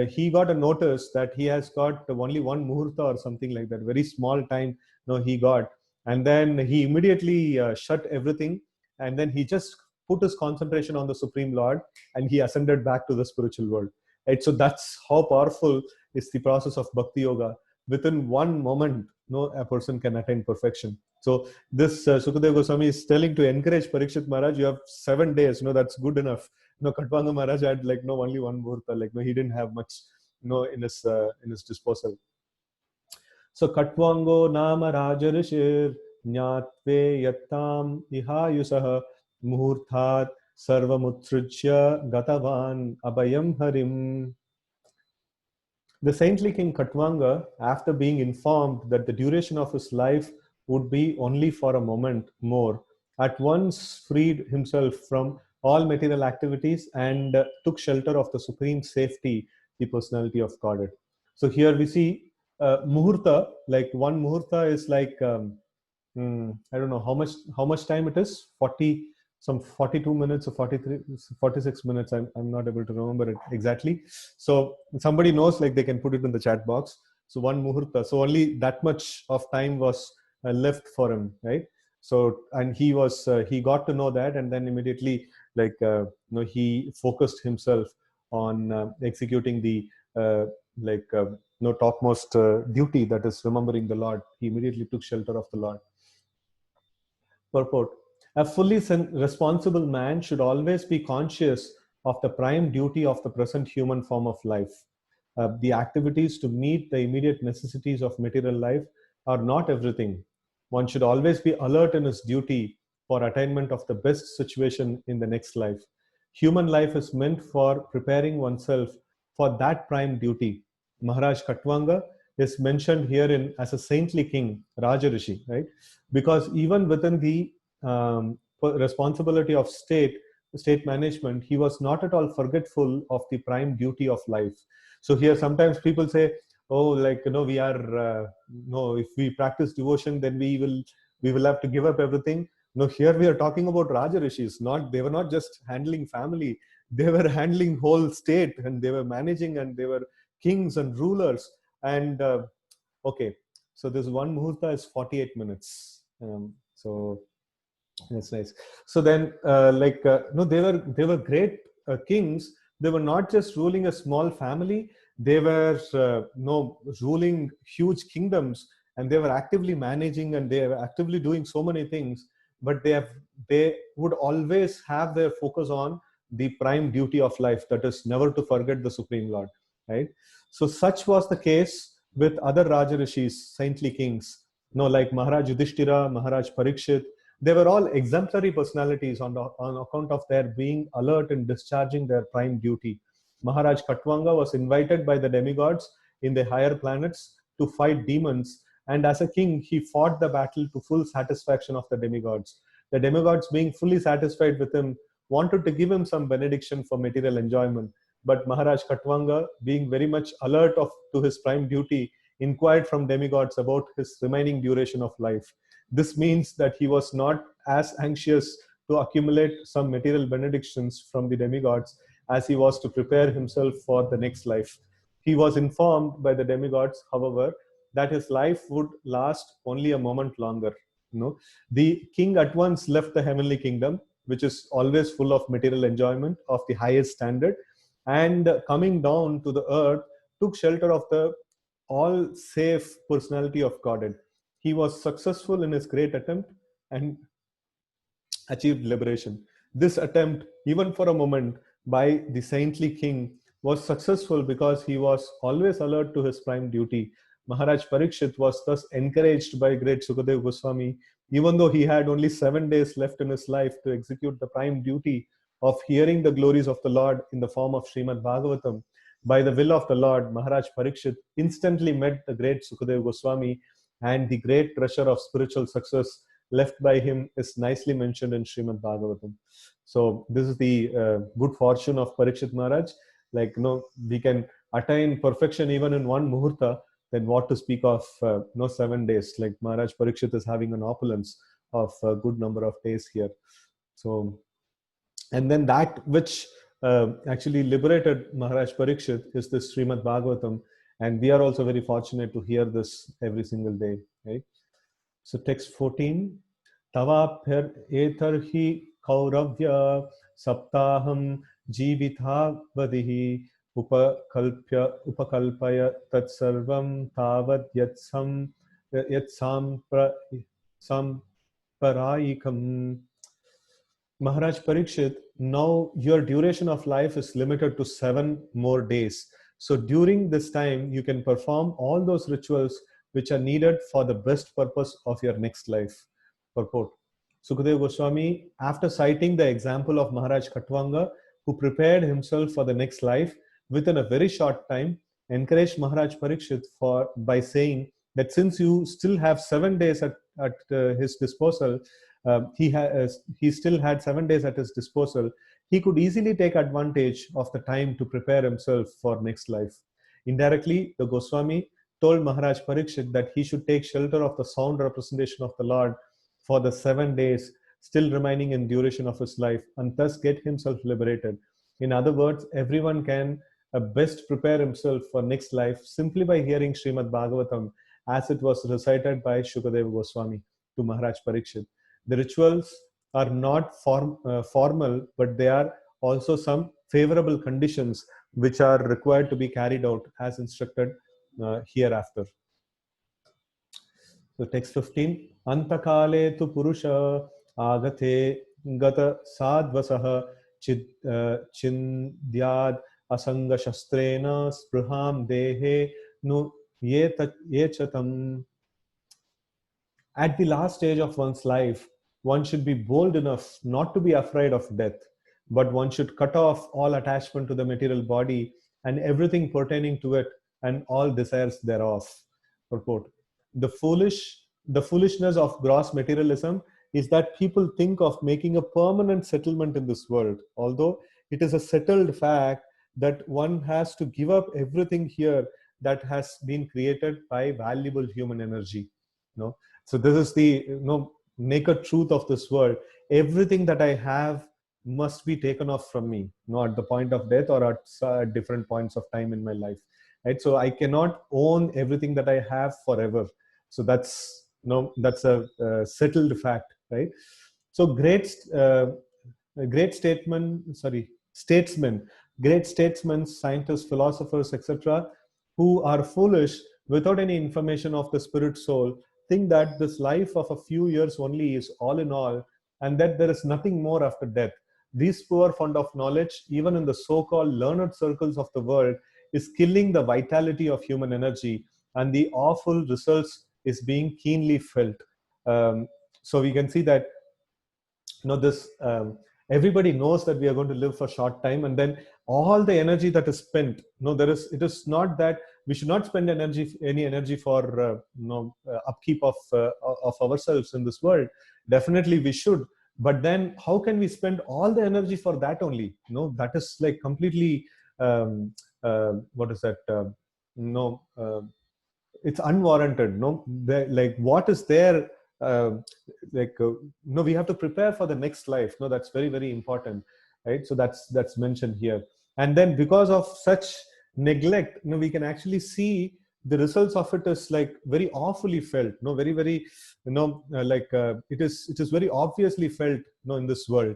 he got a notice that he has got only one muhurta or something like that, very small time. He got, and then he immediately shut everything, and then he just put his concentration on the Supreme Lord, and he ascended back to the spiritual world. Right? So that's how powerful is the process of Bhakti Yoga. Within one moment, a person can attain perfection. So this Sukadeva Goswami is telling to encourage Parikshit Maharaj, you have 7 days, that's good enough. Katwanga Maharaj had only one murta, he didn't have much, in his disposal. So Katwango Nama Rajarishir Nyatve Yattam Ihayusah Muhurthat Sarvamutsrujya Gatavan Abhayam Harim. The saintly king Katwanga, after being informed that the duration of his life would be only for a moment more, at once freed himself from all material activities and took shelter of the supreme safety, the personality of Godhead. So here we see muhurta, like one muhurta is like, I don't know how much time it is, 42 minutes or 43, 46 minutes. I'm not able to remember it exactly. So somebody knows, they can put it in the chat box. So one muhurta. So only that much of time was left for him, right? So, and he got to know that, and then immediately, he focused himself on executing the topmost duty, that is remembering the Lord. He immediately took shelter of the Lord. Purport. A fully responsible man should always be conscious of the prime duty of the present human form of life. The activities to meet the immediate necessities of material life are not everything. One should always be alert in his duty for attainment of the best situation in the next life. Human life is meant for preparing oneself for that prime duty. Maharaj Katwanga is mentioned herein as a saintly king, Rajarishi, right? Because even within the responsibility of state management, he was not at all forgetful of the prime duty of life. So here sometimes people say, oh, we are no, if we practice devotion, then we will have to give up everything. No, here we are talking about Rajarishis. They were not just handling family, they were handling whole state, and they were managing, and they were kings and rulers. And okay, so this one muhurta is 48 minutes. So that's nice. So then, they were great kings. They were not just ruling a small family. They were ruling huge kingdoms, and they were actively managing, and they were actively doing so many things. But they would always have their focus on the prime duty of life, that is never to forget the Supreme Lord. Right. So such was the case with other Rajarishis, saintly kings. Like Maharaj Yudhishthira, Maharaj Parikshit. They were all exemplary personalities on account of their being alert in discharging their prime duty. Maharaj Katwanga was invited by the demigods in the higher planets to fight demons, and as a king, he fought the battle to full satisfaction of the demigods. The demigods, being fully satisfied with him, wanted to give him some benediction for material enjoyment. But Maharaj Katwanga, being very much alert to his prime duty, inquired from demigods about his remaining duration of life. This means that he was not as anxious to accumulate some material benedictions from the demigods as he was to prepare himself for the next life. He was informed by the demigods, however, that his life would last only a moment longer. The king at once left the heavenly kingdom, which is always full of material enjoyment of the highest standard, and coming down to the earth, took shelter of the all safe personality of Godhead. He was successful in his great attempt and achieved liberation. This attempt, even for a moment, by the saintly king was successful because he was always alert to his prime duty. Maharaj Parikshit was thus encouraged by great Sukadev Goswami, even though he had only 7 days left in his life to execute the prime duty of hearing the glories of the Lord in the form of Srimad Bhagavatam. By the will of the Lord, Maharaj Parikshit instantly met the great Sukadev Goswami, and the great treasure of spiritual success left by him is nicely mentioned in Srimad Bhagavatam. So this is the good fortune of Parikshit Maharaj. Like, we can attain perfection even in one muhurta, then what to speak of 7 days. Like Maharaj Parikshit is having an opulence of a good number of days here. So, and then that which actually liberated Maharaj Parikshit is the Srimad Bhagavatam, and we are also very fortunate to hear this every single day, right? So text 14, Tavapyar etarhi kauravya saptaham jivithavadihi upakalpaya tatsarvam tavad yatsam samparayikam. Maharaj Parikshit, now your duration of life is limited to 7 more days. So during this time, you can perform all those rituals which are needed for the best purpose of your next life. Purport. Sukadeva Goswami, after citing the example of Maharaj Katwanga, who prepared himself for the next life within a very short time, encouraged Maharaj Parikshit by saying that since you still have 7 days at his disposal, he still had 7 days at his disposal. He could easily take advantage of the time to prepare himself for next life. Indirectly, the Goswami told Maharaj Parikshit that he should take shelter of the sound representation of the Lord for the 7 days still remaining in duration of his life, and thus get himself liberated. In other words, everyone can best prepare himself for next life simply by hearing Srimad Bhagavatam as it was recited by Shukadeva Goswami to Maharaj Parikshit. The rituals are not formal, but they are also some favorable conditions which are required to be carried out as instructed hereafter. So text 15, Antakale tu purusha agate gata sadvasaha chindyad asanga shastrena spriham dehe nu yechatam. At the last stage of one's life, one should be bold enough not to be afraid of death, but one should cut off all attachment to the material body and everything pertaining to it and all desires thereof. Purport. The foolishness of gross materialism is that people think of making a permanent settlement in this world, although it is a settled fact that one has to give up everything here that has been created by valuable human energy. So this is the naked truth of this world. Everything that I have must be taken off from me, at the point of death or at different points of time in my life. Right? So I cannot own everything that I have forever. So that's a settled fact, right? So great statesmen, great statesmen, scientists, philosophers, etc., who are foolish without any information of the spirit soul, think that this life of a few years only is all in all, and that there is nothing more after death. These poor fund of knowledge, even in the so-called learned circles of the world, is killing the vitality of human energy, and the awful results is being keenly felt. So we can see that this everybody knows that we are going to live for a short time, and then all the energy that is spent, it is not that we should not spend any energy for upkeep of ourselves in this world. Definitely we should, but then how can we spend all the energy for that only? That is like completely what is that it's unwarranted. What is there? We have to prepare for the next life. That's very, very important, right? So that's mentioned here. And then because of such neglect, we can actually see the results of it is like very awfully felt. Very, very, it is very obviously felt, in this world.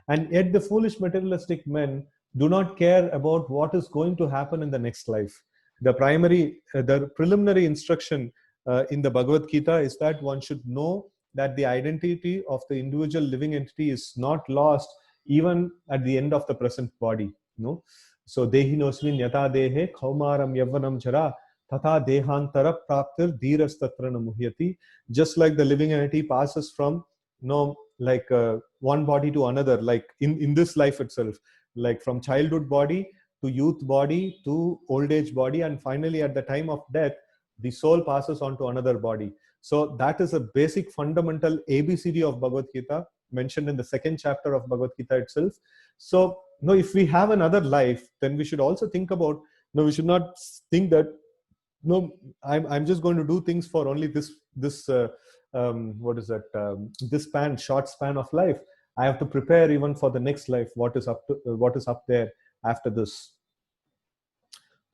And yet the foolish materialistic men do not care about what is going to happen in the next life. The preliminary instruction in the Bhagavad Gita is that one should know that the identity of the individual living entity is not lost even at the end of the present body. So dehinosmin yata dehe kaumaram yavvanam jara tata dehantara praptir dhirastatra namuhyati. Just like the living entity passes from like one body to another, like in this life itself, like from childhood body to youth body to old age body, and finally at the time of death the soul passes on to another body. So that is a basic fundamental ABCD of Bhagavad Gita, mentioned in the second chapter of Bhagavad Gita itself. So if we have another life, then we should also think about, we should not think that I'm just going to do things for only this what is that, this short span of life. I have to prepare even for the next life, what is up there after this.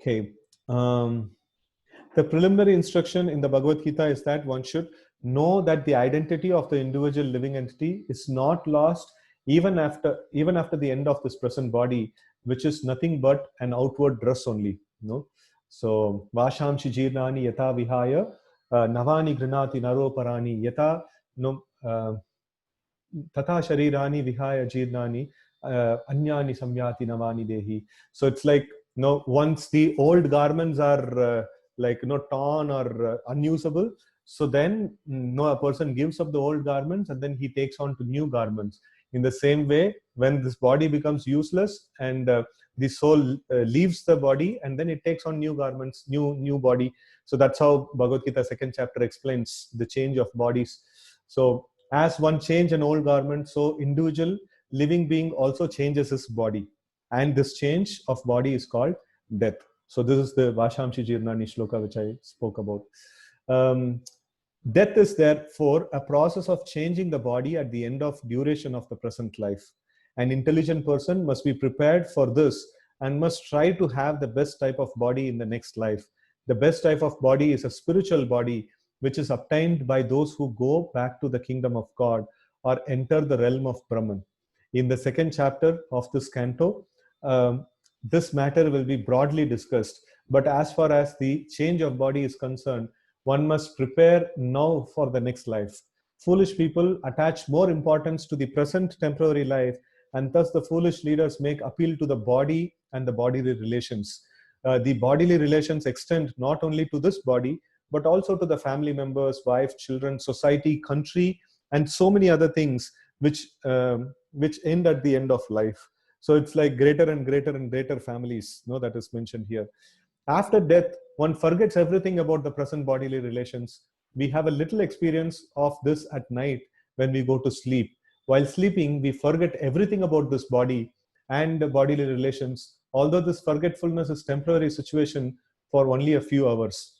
Okay. The preliminary instruction in the Bhagavad Gita is that one should know that the identity of the individual living entity is not lost even after the end of this present body, which is nothing but an outward dress only. So vashamshi jirnani yata vihaya navani grinati naroparani yata tata sharirani vihaya jirnani anyani samyati navani dehi. So it's like, once the old garments are torn or unusable, so then a person gives up the old garments and then he takes on to new garments. In the same way, when this body becomes useless and the soul leaves the body, and then it takes on new garments, new body. So that's how Bhagavad Gita second chapter explains the change of bodies. So as one change an old garment, so individual living being also changes his body, and this change of body is called death. So this is the Vashamshi Jirnani shloka which I spoke about. Death is therefore a process of changing the body at the end of duration of the present life. An intelligent person must be prepared for this and must try to have the best type of body in the next life. The best type of body is a spiritual body, which is obtained by those who go back to the kingdom of God or enter the realm of Brahman. In the second chapter of this canto, this matter will be broadly discussed. But as far as the change of body is concerned, one must prepare now for the next life. Foolish people attach more importance to the present temporary life, and thus the foolish leaders make appeal to the body and the bodily relations. The bodily relations extend not only to this body, but also to the family members, wife, children, society, country, and so many other things which end at the end of life. So it's like greater and greater and greater families, that is mentioned here. After death, one forgets everything about the present bodily relations. We have a little experience of this at night when we go to sleep. While sleeping, we forget everything about this body and bodily relations, although this forgetfulness is temporary situation for only a few hours.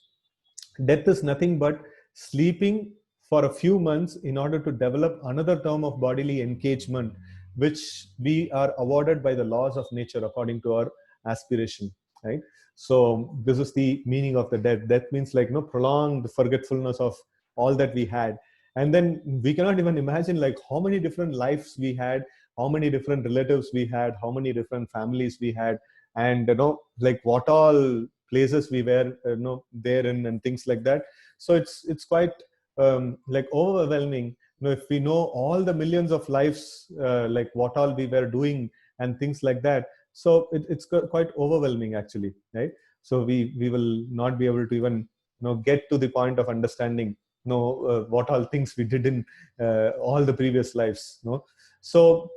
Death is nothing but sleeping for a few months in order to develop another term of bodily engagement, which we are awarded by the laws of nature according to our aspiration, right? So this is the meaning of the death. Death means like prolonged forgetfulness of all that we had. And then we cannot even imagine like how many different lives we had, how many different relatives we had, how many different families we had, and like what all places we were there in, and things like that. So it's quite like overwhelming, if we know all the millions of lives, like what all we were doing and things like that. So it's quite overwhelming actually, right? So we will not be able to even get to the point of understanding what all things we did in all the previous lives. So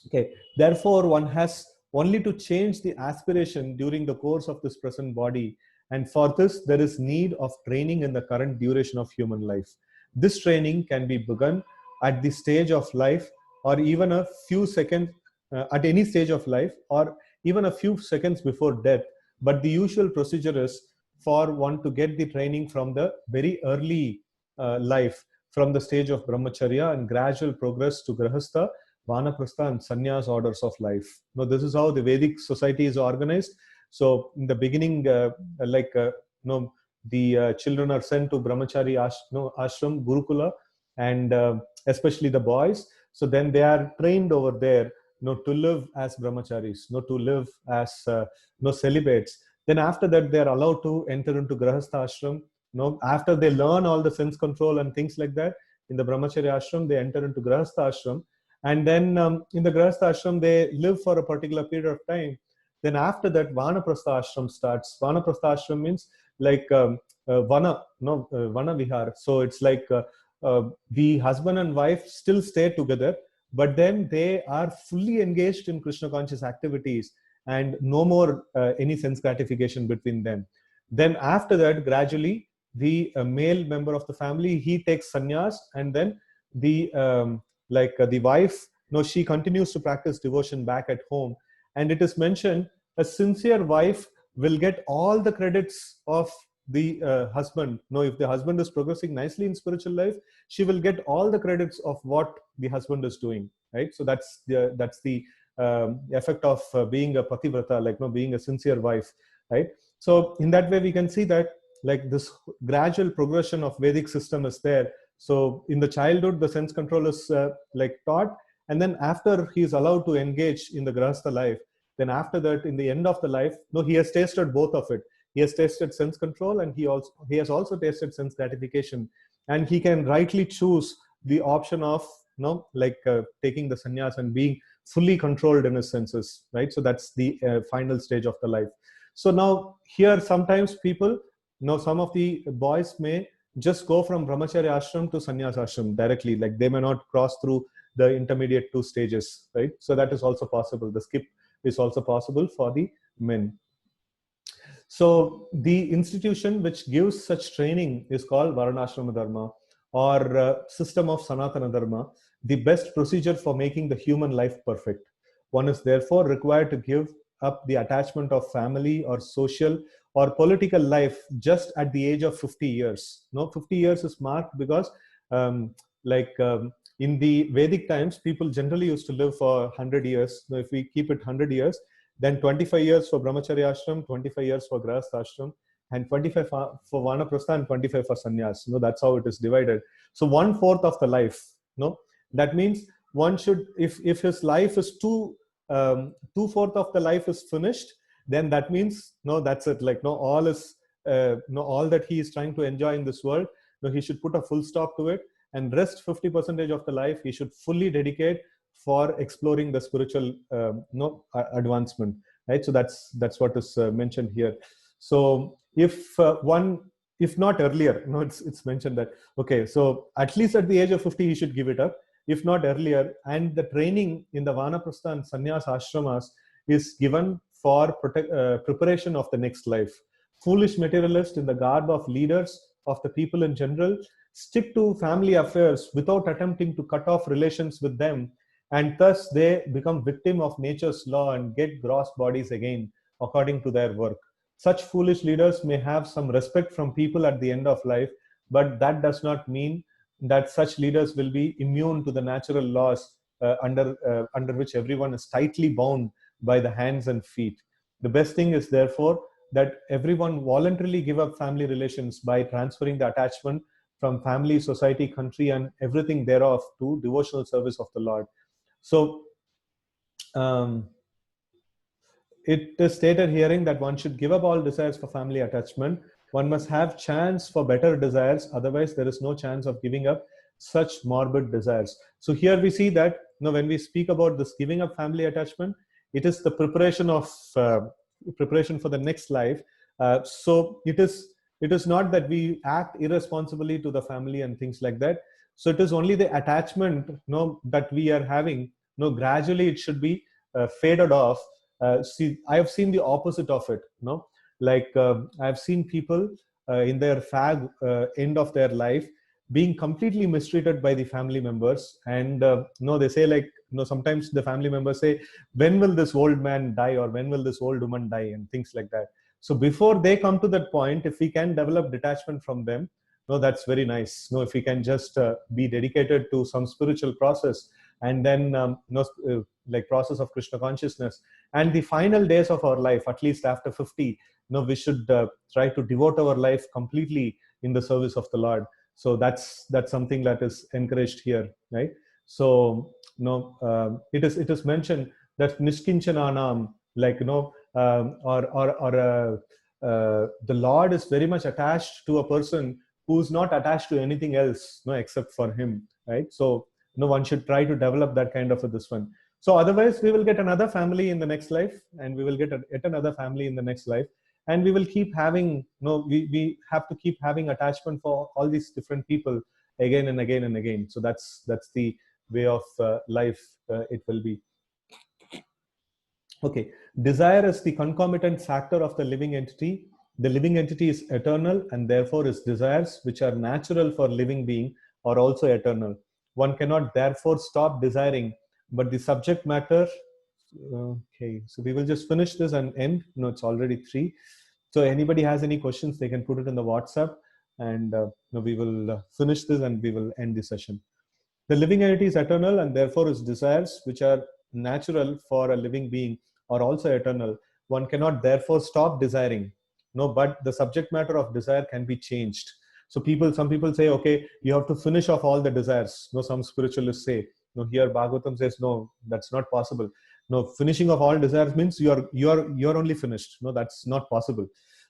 okay, therefore one has only to change the aspiration during the course of this present body, and for this there is need of training in the current duration of human life. This training can be begun at the stage of life, or even a few seconds at any stage of life, or even a few seconds before death. But the usual procedure is for one to get the training from the very early life, from the stage of brahmacharya, and gradual progress to grahastha, vanaprastha, and sannyas orders of life. Now, this is how the Vedic society is organized. So, in the beginning, the children are sent to brahmachari ashram, gurukula, and especially the boys. So then they are trained over there, to live as brahmacharis, to live as celibates. Then after that, they are allowed to enter into grahastha ashram. After they learn all the sense control and things like that, in the brahmacharya ashram, they enter into grahastha ashram. And then in the grahastha ashram, they live for a particular period of time. Then after that, Vanaprastha ashram starts. Vanaprastha ashram means like Vana Vihar. So it's like the husband and wife still stay together, but then they are fully engaged in Krishna conscious activities and no more any sense gratification between them. Then after that, gradually, the male member of the family, he takes sannyas, and then the the wife, no, she continues to practice devotion back at home. And it is mentioned a sincere wife will get all the credits of the husband. No, if the husband is progressing nicely in spiritual life, she will get all the credits of what the husband is doing, right? So that's the effect of being a pativrata, like, no, being a sincere wife, right? So in that way, we can see that like this gradual progression of Vedic system is there. So in the childhood, the sense control is like taught, and then after he is allowed to engage in the grahastha life, then after that, in the end of the life, no, he has tasted both of it. He has tasted sense control, and he has also tasted sense gratification, and he can rightly choose the option of, you know, like taking the sannyas and being fully controlled in his senses, right? So that's the final stage of the life. So now here, sometimes people, you know, some of the boys may just go from brahmacharya ashram to sannyas ashram directly, like they may not cross through the intermediate two stages, right? So that is also possible. The skip is also possible for the men. So the institution which gives such training is called Varnashrama Dharma, or system of Sanatana Dharma, the best procedure for making the human life perfect. One is therefore required to give up the attachment of family or social or political life just at the age of 50 years. No, 50 years is marked because um, like in the Vedic times, people generally used to live for 100 years. Now, if we keep it 100 years, then 25 years for brahmacharya ashram, 25 years for grahastha ashram, and 25 for vanaprastha, and 25 for sannyas. You know, that's how it is divided. So 1/4 of the life. No, that means one should, if his life is 2/4 of the life is finished, then that means, no, that's it. Like, no, all is no, all that he is trying to enjoy in this world, no, he should put a full stop to it, and rest 50% of the life he should fully dedicate for exploring the spiritual advancement, right? So that's what is mentioned here. So if not earlier, it's mentioned that, okay, so at least at the age of 50 he should give it up, if not earlier. And the training in the vanaprastha and sannyas ashramas is given for preparation of the next life. Foolish materialists in the garb of leaders of the people in general stick to family affairs without attempting to cut off relations with them, and thus they become victim of nature's law and get gross bodies again according to their work. Such foolish leaders may have some respect from people at the end of life, but that does not mean that such leaders will be immune to the natural laws under which everyone is tightly bound by the hands and feet. The best thing is therefore that everyone voluntarily give up family relations by transferring the attachment from family, society, country, and everything thereof to devotional service of the Lord. So it is stated herein that one should give up all desires for family attachment. One must have chance for better desires, otherwise there is no chance of giving up such morbid desires. So here we see that, when we speak about this giving up family attachment, it is the preparation of preparation for the next life. So it is not that we act irresponsibly to the family and things like that. So it is only the attachment that we are having. Gradually it should be faded off. See, I have seen the opposite of it. I've seen people in their fag end of their life being completely mistreated by the family members, and they say, sometimes the family members say, when will this old man die, or when will this old woman die, and things like that. So before they come to that point, if we can develop detachment from them, that's very nice. If we can just be dedicated to some spiritual process, and then like process of Krishna consciousness, and the final days of our life, at least after 50, we should try to devote our life completely in the service of the Lord. So that's something that is encouraged here, right? So it is mentioned that nishkinchananam, the Lord is very much attached to a person who's not attached to anything else, except for him, right? So one should try to develop that kind of this one. So otherwise, we will get another family in the next life, and we will get yet another family in the next life, and we will keep having, we have to keep having attachment for all these different people again and again and again. So that's the way of life it will be. Okay, desire is the concomitant factor of the living entity. The living entity is eternal, and therefore its desires, which are natural for living being, are also eternal. One cannot therefore stop desiring, but the subject matter. Okay, so we will just finish this and end. No, it's already 3. So anybody has any questions, they can put it in the WhatsApp, and we will finish this and we will end the session. The living entity is eternal, and therefore its desires, which are natural for a living being, are also eternal. One cannot therefore stop desiring. No, but the subject matter of desire can be changed. So some people say, okay, you have to finish off all the desires. No, some spiritualists say, no, here Bhagavatam says, no, that's not possible. No, finishing of all desires means you're only finished. No, that's not possible.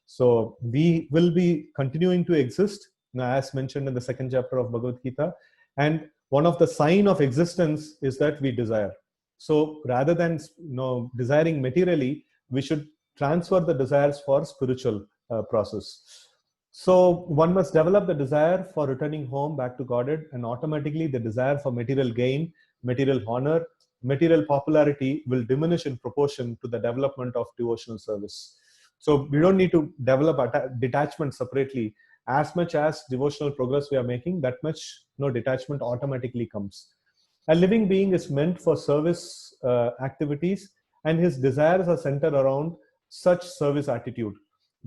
So we will be continuing to exist, now, as mentioned in the 2nd chapter of Bhagavad Gita, and one of the sign of existence is that we desire. So rather than desiring materially, we should transfer the desires for spiritual process. So one must develop the desire for returning home back to Godhead, and automatically the desire for material gain, material honor, material popularity will diminish in proportion to the development of devotional service. So we don't need to develop detachment separately. As much as devotional progress we are making, that much detachment automatically comes. A living being is meant for service activities, and his desires are centered around such service attitude,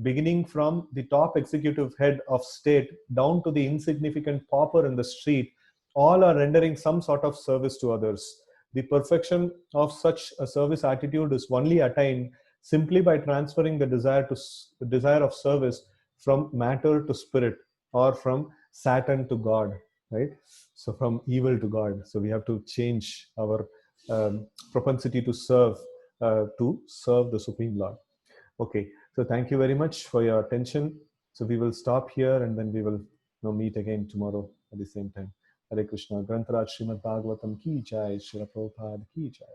beginning from the top executive head of state down to the insignificant pauper in the street. All are rendering some sort of service to others. The perfection of such a service attitude is only attained simply by transferring the desire of service from matter to spirit, or from Saturn to God, right? So from evil to God. So we have to change our propensity to serve the Supreme Lord. Okay, so thank you very much for your attention. So we will stop here, and then we will meet again tomorrow at the same time. Hare Krishna. Grantaraj Srimad Bhagavatam ki jai. Srila Prabhupada ki jai.